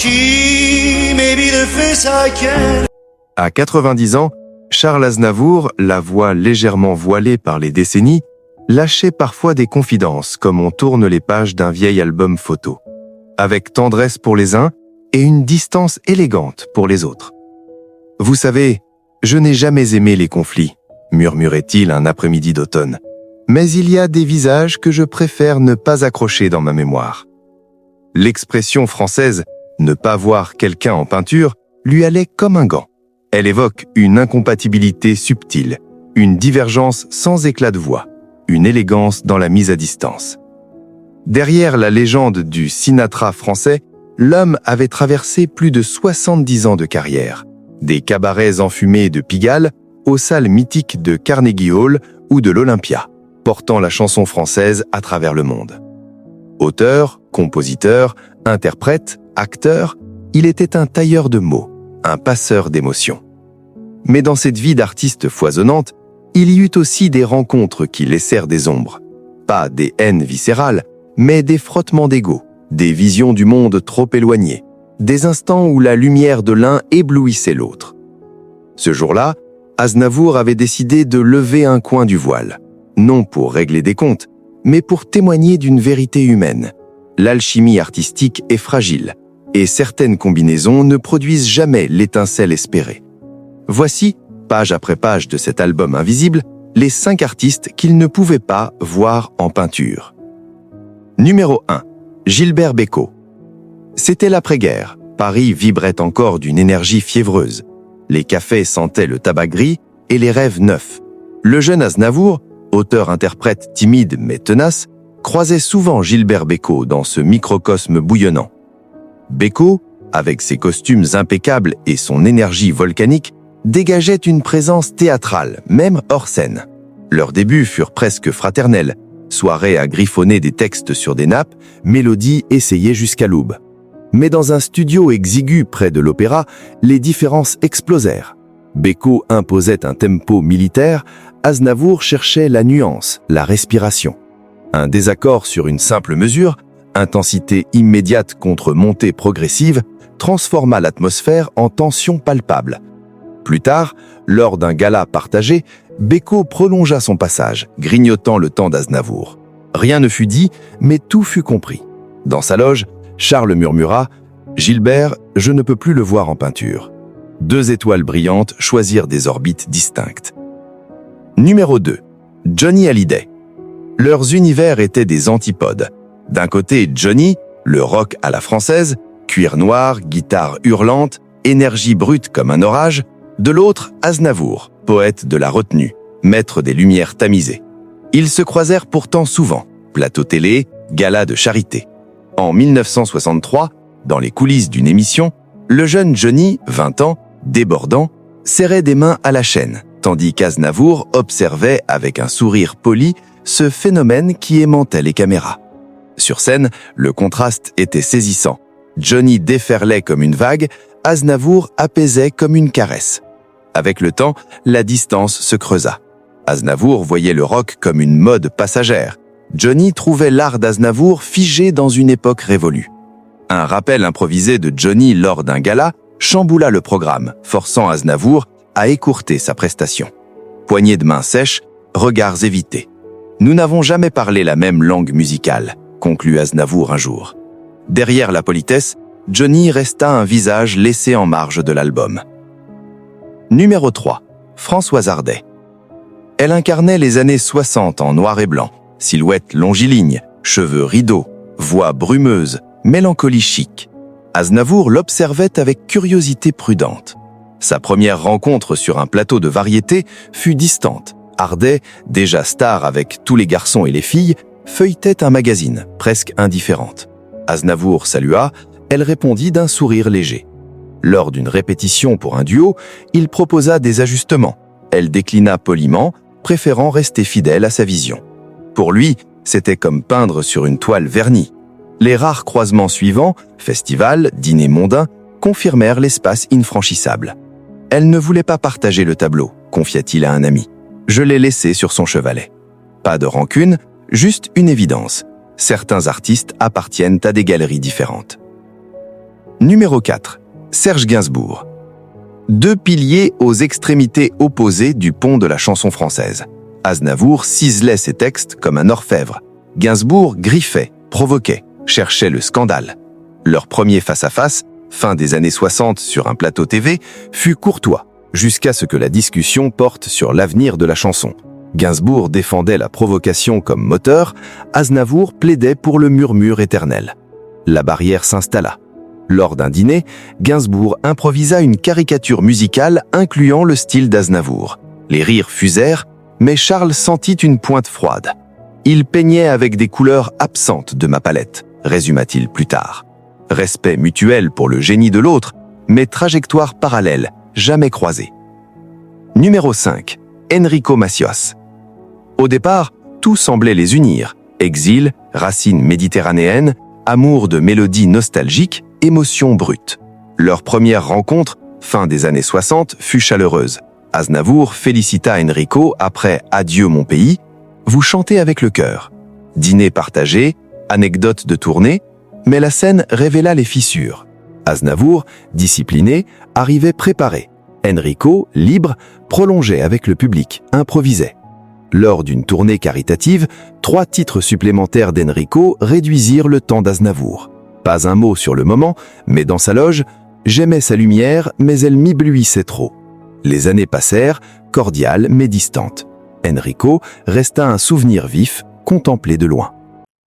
She may be the face I can. À 90 ans, Charles Aznavour, la voix légèrement voilée par les décennies, lâchait parfois des confidences comme on tourne les pages d'un vieil album photo, avec tendresse pour les uns et une distance élégante pour les autres. « Vous savez, je n'ai jamais aimé les conflits », murmurait-il un après-midi d'automne. « Mais il y a des visages que je préfère ne pas accrocher dans ma mémoire. » L'expression française « ne pas voir quelqu'un en peinture » lui allait comme un gant. Elle évoque une incompatibilité subtile, une divergence sans éclat de voix, une élégance dans la mise à distance. Derrière la légende du Sinatra français, l'homme avait traversé plus de 70 ans de carrière, des cabarets enfumés de Pigalle aux salles mythiques de Carnegie Hall ou de l'Olympia, portant la chanson française à travers le monde. Auteur, compositeur, interprète, acteur, il était un tailleur de mots, un passeur d'émotions. Mais dans cette vie d'artiste foisonnante, il y eut aussi des rencontres qui laissèrent des ombres. Pas des haines viscérales, mais des frottements d'ego, des visions du monde trop éloignées, des instants où la lumière de l'un éblouissait l'autre. Ce jour-là, Aznavour avait décidé de lever un coin du voile, non pour régler des comptes, mais pour témoigner d'une vérité humaine. L'alchimie artistique est fragile, et certaines combinaisons ne produisent jamais l'étincelle espérée. Voici, page après page de cet album invisible, les 5 artistes qu'il ne pouvait pas voir en peinture. Numéro 1. Gilbert Bécaud. C'était l'après-guerre. Paris vibrait encore d'une énergie fiévreuse. Les cafés sentaient le tabac gris et les rêves neufs. Le jeune Aznavour, auteur-interprète timide mais tenace, croisait souvent Gilbert Bécaud dans ce microcosme bouillonnant. Bécaud, avec ses costumes impeccables et son énergie volcanique, dégageait une présence théâtrale, même hors scène. Leurs débuts furent presque fraternels, soirées à griffonner des textes sur des nappes, mélodies essayées jusqu'à l'aube. Mais dans un studio exigu près de l'opéra, les différences explosèrent. Bécaud imposait un tempo militaire, Aznavour cherchait la nuance, la respiration. Un désaccord sur une simple mesure, intensité immédiate contre montée progressive, transforma l'atmosphère en tension palpable. Plus tard, lors d'un gala partagé, Bécaud prolongea son passage, grignotant le temps d'Aznavour. Rien ne fut dit, mais tout fut compris. Dans sa loge, Charles murmura « Gilbert, je ne peux plus le voir en peinture. » 2 étoiles brillantes choisirent des orbites distinctes. Numéro 2. Johnny Hallyday. Leurs univers étaient des antipodes. D'un côté, Johnny, le rock à la française, cuir noir, guitare hurlante, énergie brute comme un orage. De l'autre, Aznavour, poète de la retenue, maître des lumières tamisées. Ils se croisèrent pourtant souvent, plateau télé, gala de charité. En 1963, dans les coulisses d'une émission, le jeune Johnny, 20 ans, débordant, serrait des mains à la chaîne, tandis qu'Aznavour observait avec un sourire poli ce phénomène qui aimantait les caméras. Sur scène, le contraste était saisissant. Johnny déferlait comme une vague, Aznavour apaisait comme une caresse. Avec le temps, la distance se creusa. Aznavour voyait le rock comme une mode passagère. Johnny trouvait l'art d'Aznavour figé dans une époque révolue. Un rappel improvisé de Johnny lors d'un gala chamboula le programme, forçant Aznavour à écourter sa prestation. Poignées de main sèches, regards évités. « Nous n'avons jamais parlé la même langue musicale », conclut Aznavour un jour. Derrière la politesse, Johnny resta un visage laissé en marge de l'album. Numéro 3. Françoise Harday. Elle incarnait les années 60 en noir et blanc, silhouette longiligne, cheveux rideaux, voix brumeuse, mélancolie chic. Aznavour l'observait avec curiosité prudente. Sa première rencontre sur un plateau de variété fut distante. Harday, déjà star avec tous les garçons et les filles, feuilletait un magazine, presque indifférente. Aznavour salua, elle répondit d'un sourire léger. Lors d'une répétition pour un duo, il proposa des ajustements. Elle déclina poliment, préférant rester fidèle à sa vision. Pour lui, c'était comme peindre sur une toile vernie. Les rares croisements suivants, festivals, dîners mondains, confirmèrent l'espace infranchissable. Elle ne voulait pas partager le tableau, confia-t-il à un ami. Je l'ai laissé sur son chevalet. Pas de rancune, juste une évidence. Certains artistes appartiennent à des galeries différentes. Numéro 4. Serge Gainsbourg. Deux piliers aux extrémités opposées du pont de la chanson française. Aznavour ciselait ses textes comme un orfèvre. Gainsbourg griffait, provoquait, cherchait le scandale. Leur premier face-à-face, fin des années 60 sur un plateau TV, fut courtois, jusqu'à ce que la discussion porte sur l'avenir de la chanson. Gainsbourg défendait la provocation comme moteur, Aznavour plaidait pour le murmure éternel. La barrière s'installa. Lors d'un dîner, Gainsbourg improvisa une caricature musicale incluant le style d'Aznavour. Les rires fusèrent, mais Charles sentit une pointe froide. « Il peignait avec des couleurs absentes de ma palette », résuma-t-il plus tard. Respect mutuel pour le génie de l'autre, mais trajectoire parallèle, jamais croisée. Numéro 5. Enrico Macias. Au départ, tout semblait les unir. Exil, racines méditerranéennes, amour de mélodies nostalgiques, émotions brutes. Leur première rencontre, fin des années 60, fut chaleureuse. Aznavour félicita Enrico après « Adieu mon pays », vous chantez avec le cœur. Dîner partagé, anecdote de tournée, mais la scène révéla les fissures. Aznavour, discipliné, arrivait préparé. Enrico, libre, prolongeait avec le public, improvisait. Lors d'une tournée caritative, 3 titres supplémentaires d'Enrico réduisirent le temps d'Aznavour. Pas un mot sur le moment, mais dans sa loge, j'aimais sa lumière, mais elle m'éblouissait trop. Les années passèrent, cordiales mais distantes. Enrico resta un souvenir vif, contemplé de loin.